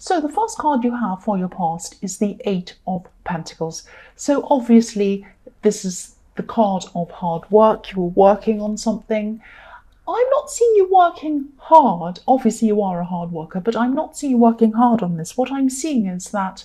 So the first card you have for your past is the Eight of Pentacles. So obviously this is the card of hard work. You were working on something. I'm not seeing you working hard. Obviously you are a hard worker, but I'm not seeing you working hard on this. What I'm seeing is that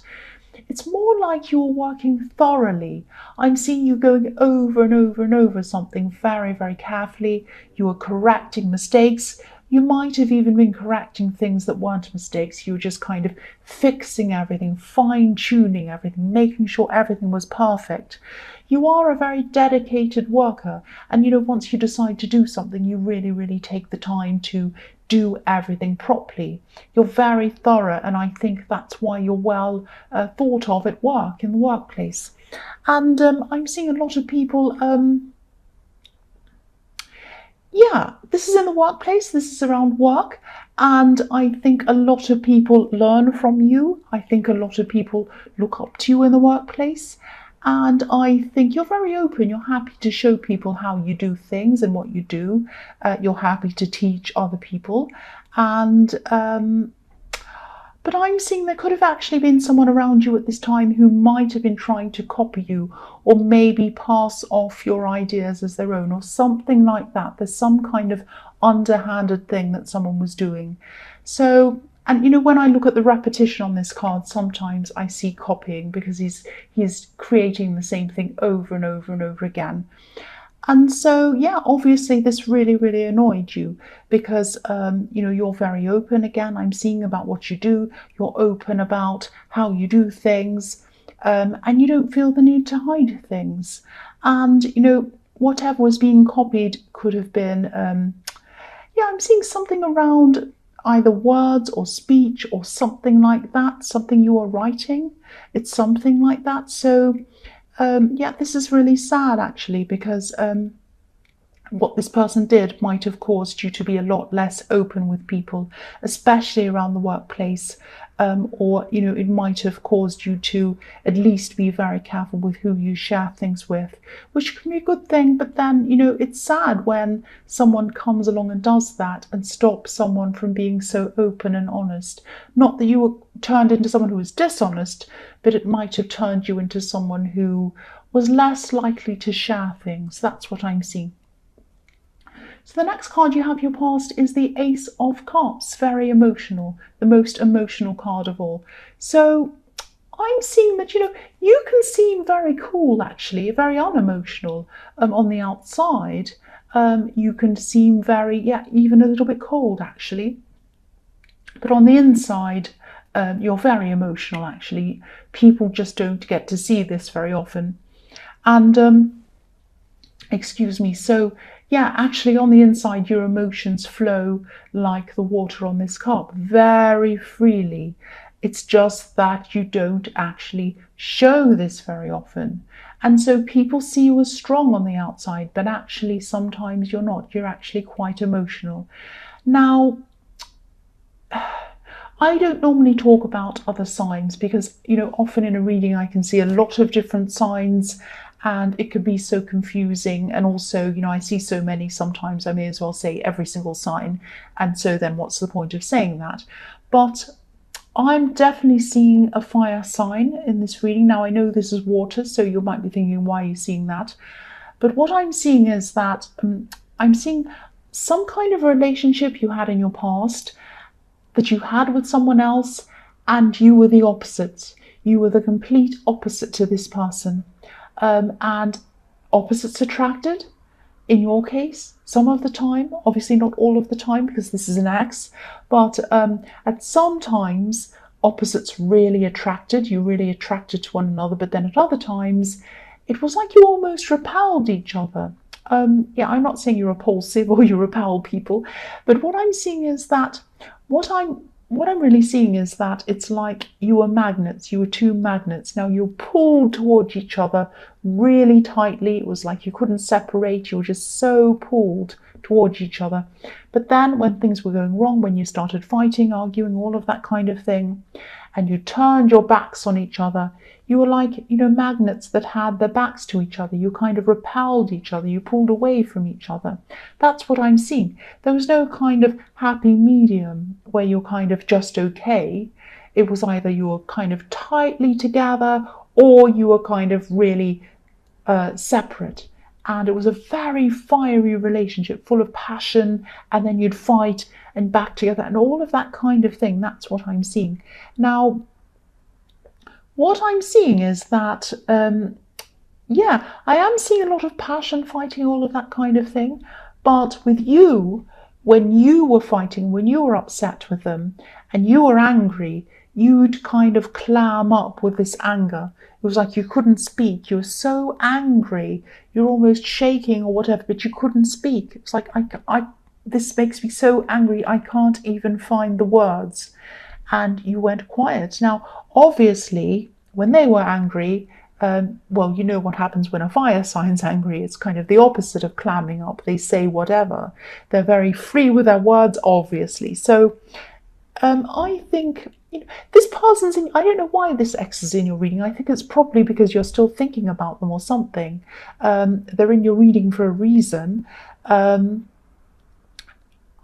it's more like you're working thoroughly. I'm seeing you going over and over and over something very, very carefully. You are correcting mistakes. You might have even been correcting things that weren't mistakes. You were just kind of fixing everything, fine-tuning everything, making sure everything was perfect. You are a very dedicated worker. And, once you decide to do something, you really, really take the time to do everything properly. You're very thorough, and I think that's why you're well thought of at work, in the workplace. And I'm seeing a lot of people... this is in the workplace, this is around work, and I think a lot of people learn from you. I think a lot of people look up to you in the workplace, and I think you're very open. You're happy to show people how you do things and what you do. You're happy to teach other people, and but I'm seeing there could have actually been someone around you at this time who might have been trying to copy you, or maybe pass off your ideas as their own, or something like that. There's some kind of underhanded thing that someone was doing. So, and when I look at the repetition on this card, sometimes I see copying, because he's creating the same thing over and over and over again. And so, obviously this really, really annoyed you, because, you're very open. Again, I'm seeing about what you do. You're open about how you do things, and you don't feel the need to hide things. And, whatever was being copied could have been, I'm seeing something around either words or speech or something like that, something you are writing. It's something like that. So, this is really sad, actually, because what this person did might have caused you to be a lot less open with people, especially around the workplace, or it might have caused you to at least be very careful with who you share things with, which can be a good thing. But then it's sad when someone comes along and does that and stops someone from being so open and honest. Not that you were turned into someone who was dishonest, but it might have turned you into someone who was less likely to share things. That's what I'm seeing. So the next card you have your past is the Ace of Cups. Very emotional, the most emotional card of all. So I'm seeing that, you can seem very cool, actually, very unemotional on the outside. You can seem very, even a little bit cold, actually. But on the inside, you're very emotional, actually. People just don't get to see this very often. And, excuse me, so... actually on the inside, your emotions flow like the water on this cup, very freely. It's just that you don't actually show this very often. And so people see you as strong on the outside, but actually sometimes you're not. You're actually quite emotional. Now, I don't normally talk about other signs because, often in a reading I can see a lot of different signs, and it can be so confusing. And also, I see so many, sometimes I may as well say every single sign. And so then what's the point of saying that? But I'm definitely seeing a fire sign in this reading. Now, I know this is water, so you might be thinking, why are you seeing that? But what I'm seeing is that I'm seeing some kind of relationship you had in your past that you had with someone else, and you were the opposite. You were the complete opposite to this person. And opposites attracted, in your case, some of the time, obviously not all of the time because this is an X, but at some times opposites really attracted, you really attracted to one another, but then at other times it was like you almost repelled each other. I'm not saying you're repulsive or you repel people, but what I'm seeing is that what I'm really seeing is that it's like you were magnets. You were two magnets. Now you're pulled towards each other really tightly. It was like you couldn't separate. You were just so pulled towards each other. But then when things were going wrong, when you started fighting, arguing, all of that kind of thing, and you turned your backs on each other, you were like, magnets that had their backs to each other. You kind of repelled each other. You pulled away from each other. That's what I'm seeing. There was no kind of happy medium where you're kind of just okay. It was either you were kind of tightly together or you were kind of really separate. And it was a very fiery relationship, full of passion, and then you'd fight and back together and all of that kind of thing. That's what I'm seeing. Now, what I'm seeing is that, I am seeing a lot of passion, fighting, all of that kind of thing. But with you, when you were fighting, when you were upset with them and you were angry, you'd kind of clam up with this anger. It was like you couldn't speak. You were so angry. You're almost shaking or whatever, but you couldn't speak. It's like, this makes me so angry, I can't even find the words. And you went quiet. Now, obviously, when they were angry, well, you know what happens when a fire sign's angry. It's kind of the opposite of clamming up. They say whatever. They're very free with their words, obviously. So I think this person's in, I don't know why this X is in your reading. I think it's probably because you're still thinking about them or something. They're in your reading for a reason.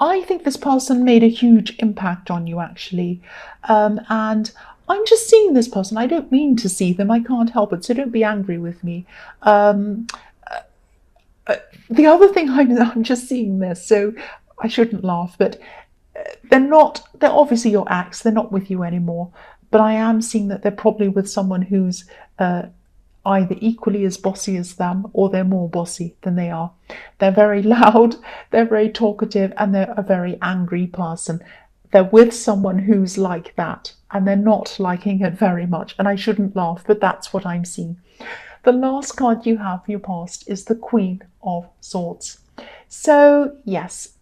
I think this person made a huge impact on you, actually. And I'm just seeing this person. I don't mean to see them. I can't help it. So don't be angry with me. The other thing, I'm just seeing this. So I shouldn't laugh, but they're obviously your ex. They're not with you anymore. But I am seeing that they're probably with someone who's either equally as bossy as them or they're more bossy than they are. They're very loud, they're very talkative, and they're a very angry person. They're with someone who's like that, and they're not liking it very much. And I shouldn't laugh, but that's what I'm seeing. The last card you have for your past is the Queen of Swords. So, yes,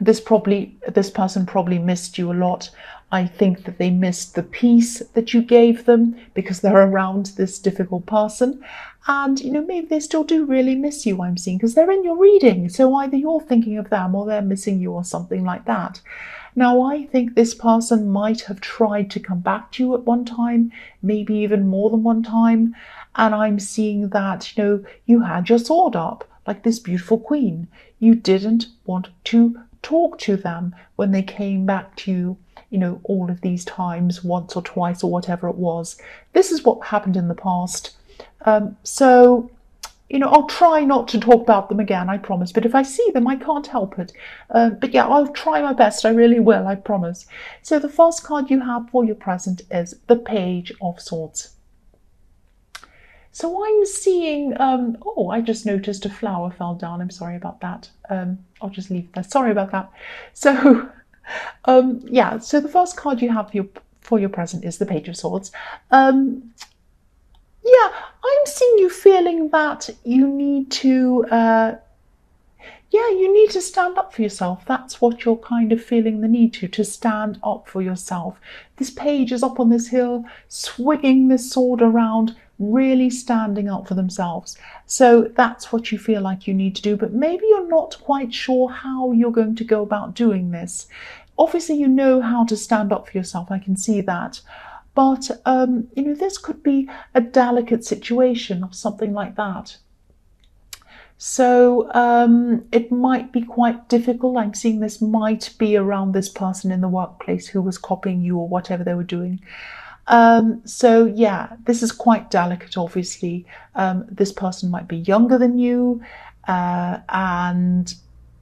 this person probably missed you a lot. I think that they missed the peace that you gave them because they're around this difficult person. And, maybe they still do really miss you, I'm seeing, because they're in your reading. So either you're thinking of them or they're missing you or something like that. Now, I think this person might have tried to come back to you at one time, maybe even more than one time. And I'm seeing that, you had your sword up like this beautiful queen. You didn't want to talk to them when they came back to you, all of these times, once or twice or whatever it was. This is what happened in the past. So, I'll try not to talk about them again, I promise. But if I see them, I can't help it. But yeah, I'll try my best. I really will, I promise. So the first card you have for your present is the Page of Swords. So I'm seeing, I just noticed a flower fell down. I'm sorry about that. I'll just leave it there. Sorry about that. So, so the first card you have for your present is the Page of Swords. I'm seeing you feeling that you need to, you need to stand up for yourself. That's what you're kind of feeling the need to stand up for yourself. This page is up on this hill, swinging this sword around, really standing up for themselves. So that's what you feel like you need to do, but maybe you're not quite sure how you're going to go about doing this. Obviously, you know how to stand up for yourself. I can see that. But, this could be a delicate situation or something like that. So it might be quite difficult. I'm seeing this might be around this person in the workplace who was copying you or whatever they were doing. This is quite delicate, obviously. This person might be younger than you, and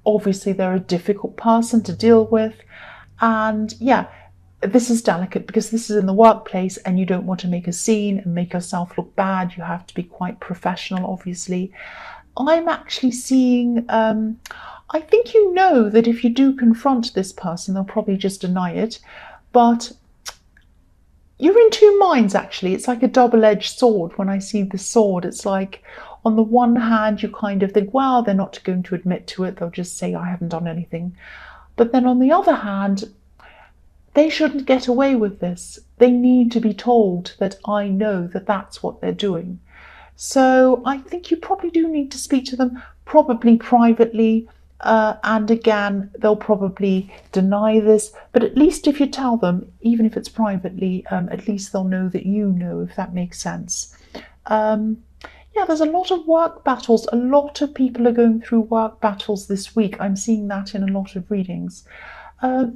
obviously they're a difficult person to deal with. And this is delicate because this is in the workplace and you don't want to make a scene and make yourself look bad. You have to be quite professional, obviously. I'm actually seeing, I think that if you do confront this person, they'll probably just deny it. But you're in two minds, actually. It's like a double-edged sword. When I see the sword, it's like, on the one hand, you kind of think, well, they're not going to admit to it. They'll just say, I haven't done anything. But then on the other hand, they shouldn't get away with this. They need to be told that I know that that's what they're doing. So I think you probably do need to speak to them, probably privately, And again, they'll probably deny this, but at least if you tell them, even if it's privately, at least they'll know that you know, if that makes sense. Yeah, there's a lot of work battles. A lot of people are going through work battles this week. I'm seeing that in a lot of readings.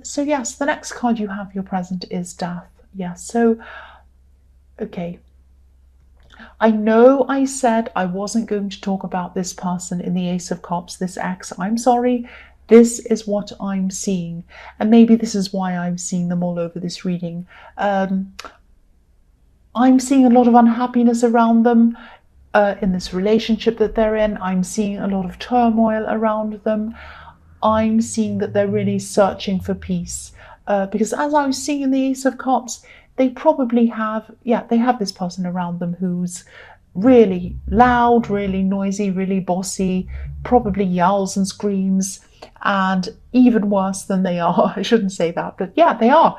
So yes, the next card you have, your present, is Death. Yes, so, okay. I know I said I wasn't going to talk about this person in the Ace of Cups, this ex. I'm sorry. This is what I'm seeing. And maybe this is why I'm seeing them all over this reading. I'm seeing a lot of unhappiness around them in this relationship that they're in. I'm seeing a lot of turmoil around them. I'm seeing that they're really searching for peace. Because as I was seeing in the Ace of Cups, they probably have, they have this person around them who's really loud, really noisy, really bossy, probably yells and screams, and even worse than they are. I shouldn't say that, but yeah, they are.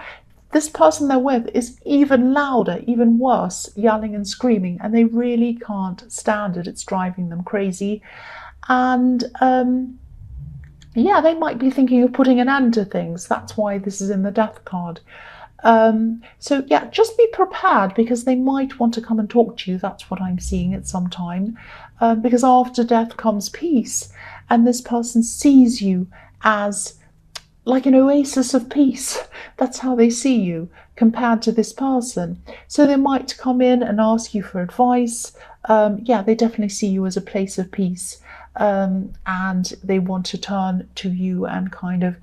This person they're with is even louder, even worse, yelling and screaming, and they really can't stand it. It's driving them crazy. And they might be thinking of putting an end to things. That's why this is in the Death card. So yeah, just be prepared, because they might want to come and talk to you. That's what I'm seeing at some time, because after death comes peace, and this person sees you as like an oasis of peace. That's how they see you compared to this person. So they might come in and ask you for advice. They definitely see you as a place of peace, and they want to turn to you and kind of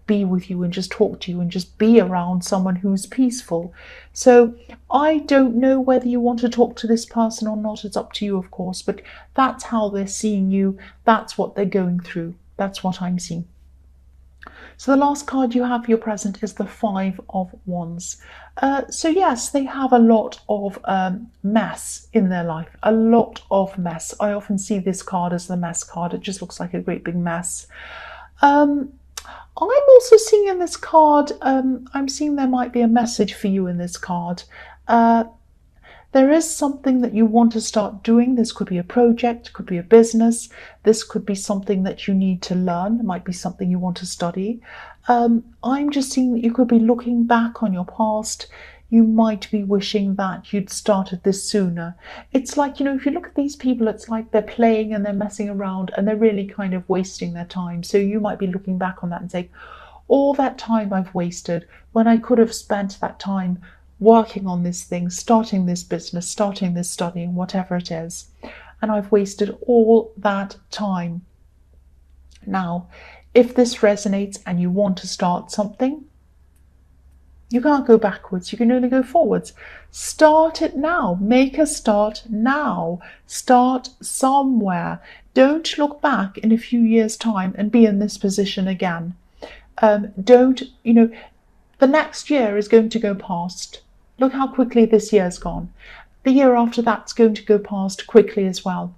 be with you and just talk to you and just be around someone who's peaceful. So I don't know whether you want to talk to this person or not. It's up to you, of course, but that's how they're seeing you. That's what they're going through. That's what I'm seeing. So the last card you have for your present is the Five of Wands. So yes, they have a lot of mess in their life, a lot of mess. I often see this card as the mess card. It just looks like a great big mess. I'm also seeing in this card, I'm seeing there might be a message for you in this card. There is something that you want to start doing. This could be a project, could be a business. This could be something that you need to learn. It might be something you want to study. I'm just seeing that you could be looking back on your past. You might be wishing that you'd started this sooner. It's like, if you look at these people, it's like they're playing and they're messing around and they're really kind of wasting their time. So you might be looking back on that and saying, all that time I've wasted when I could have spent that time working on this thing, starting this business, starting this studying, whatever it is. And I've wasted all that time. Now, if this resonates and you want to start something, you can't go backwards. You can only go forwards. Start it now. Make a start now. Start somewhere. Don't look back in a few years' time and be in this position again. The next year is going to go past. Look how quickly this year's gone. The year after that's going to go past quickly as well.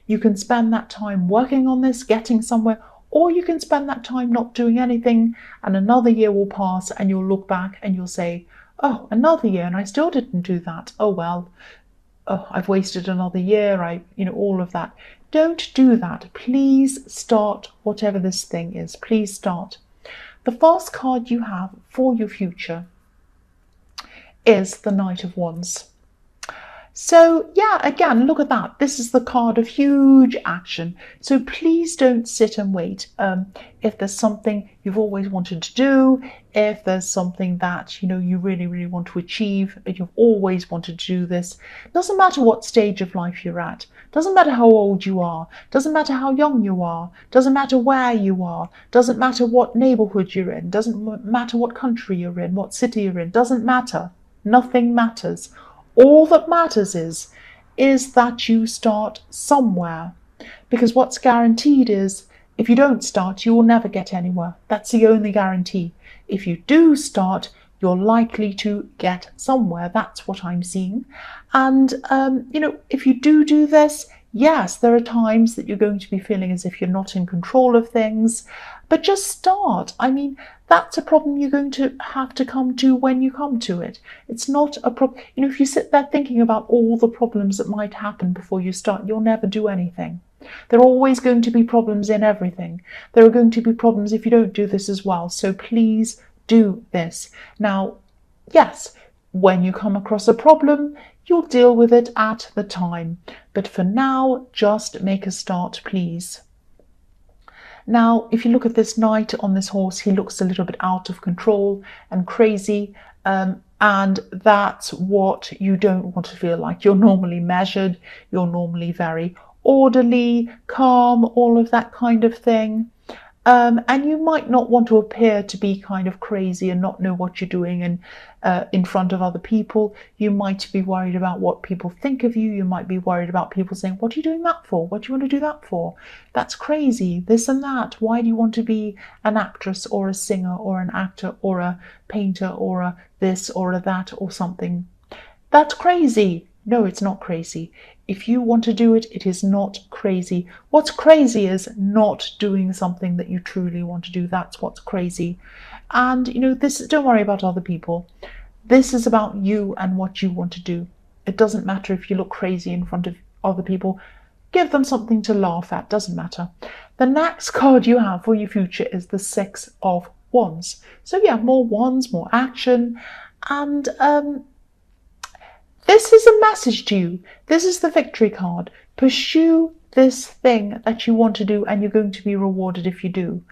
You can spend that time working on this, getting somewhere, or you can spend that time not doing anything, and another year will pass and you'll look back and you'll say, oh, another year and I still didn't do that. Oh, well, I've wasted another year. All of that. Don't do that. Please start whatever this thing is. Please start. The first card you have for your future is the Knight of Wands. So yeah, again, look at that. This is the card of huge action. So please don't sit and wait. If there's something you've always wanted to do, if there's something that you really, really want to achieve, and you've always wanted to do this, doesn't matter what stage of life you're at, doesn't matter how old you are, doesn't matter how young you are, doesn't matter where you are, doesn't matter what neighborhood you're in, doesn't matter what country you're in, what city you're in, doesn't matter. Nothing matters. All that matters is that you start somewhere. Because what's guaranteed is, if you don't start, you will never get anywhere. That's the only guarantee. If you do start, you're likely to get somewhere. That's what I'm seeing. And, if you do this, yes, there are times that you're going to be feeling as if you're not in control of things, but just start. That's a problem you're going to have to come to when you come to it. It's not a problem. If you sit there thinking about all the problems that might happen before you start, you'll never do anything. There are always going to be problems in everything. There are going to be problems if you don't do this as well. So please do this. Now, yes, when you come across a problem, you'll deal with it at the time. But for now, just make a start, please. Now, if you look at this knight on this horse, he looks a little bit out of control and crazy. And that's what you don't want to feel like. You're normally measured. You're normally very orderly, calm, all of that kind of thing. And you might not want to appear to be kind of crazy and not know what you're doing and in front of other people. You might be worried about what people think of you. You might be worried about people saying, what are you doing that for? What do you want to do that for? That's crazy, this and that. Why do you want to be an actress or a singer or an actor or a painter or a this or a that or something? That's crazy. No, it's not crazy. If you want to do it, it is not crazy. What's crazy is not doing something that you truly want to do. That's what's crazy. And, don't worry about other people. This is about you and what you want to do. It doesn't matter if you look crazy in front of other people. Give them something to laugh at. Doesn't matter. The next card you have for your future is the Six of Wands. So yeah, more wands, more action. And this is a message to you. This is the victory card. Pursue this thing that you want to do and you're going to be rewarded if you do.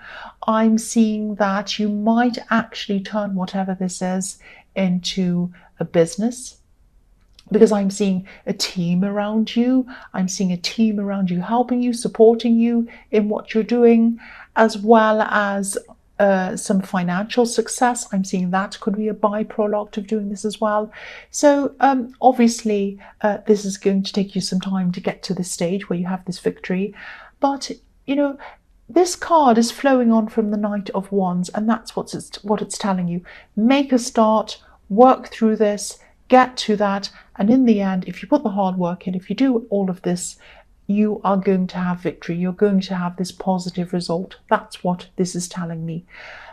I'm seeing that you might actually turn whatever this is into a business, because I'm seeing a team around you. I'm seeing a team around you helping you, supporting you in what you're doing, as well as some financial success. I'm seeing that could be a byproduct of doing this as well. So obviously this is going to take you some time to get to this stage where you have this victory, but this card is flowing on from the Knight of Wands, and that's what it's telling you. Make a start, work through this, get to that, and in the end, if you put the hard work in, if you do all of this, you are going to have victory. You're going to have this positive result. That's what this is telling me.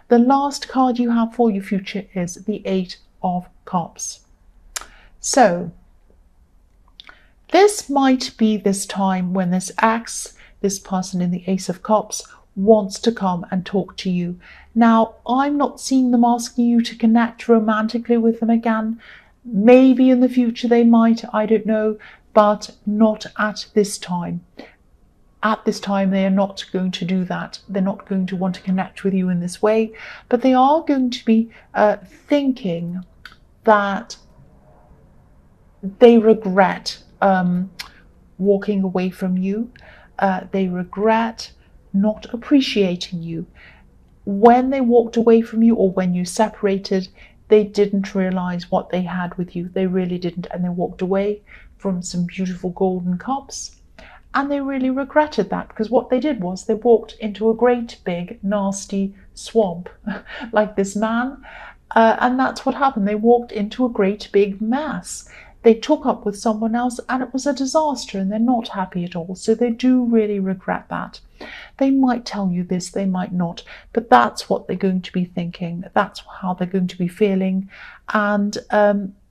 The last card you have for your future is the Eight of Cups. So this might be this time when this person in the Ace of Cups wants to come and talk to you. Now, I'm not seeing them asking you to connect romantically with them again. Maybe in the future they might, I don't know, but not at this time. At this time, they are not going to do that. They're not going to want to connect with you in this way, but they are going to be thinking that they regret walking away from you. They regret not appreciating you. When they walked away from you or when you separated, they didn't realize what they had with you. They really didn't, and they walked away from some beautiful golden cups, and they really regretted that, because what they did was they walked into a great big nasty swamp like this man, and that's what happened. They walked into a great big mess. They took up with someone else and it was a disaster, and they're not happy at all. So they do really regret that. They might tell you this, they might not, but that's what they're going to be thinking. That's how they're going to be feeling. And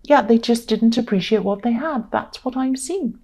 yeah, they just didn't appreciate what they had. That's what I'm seeing.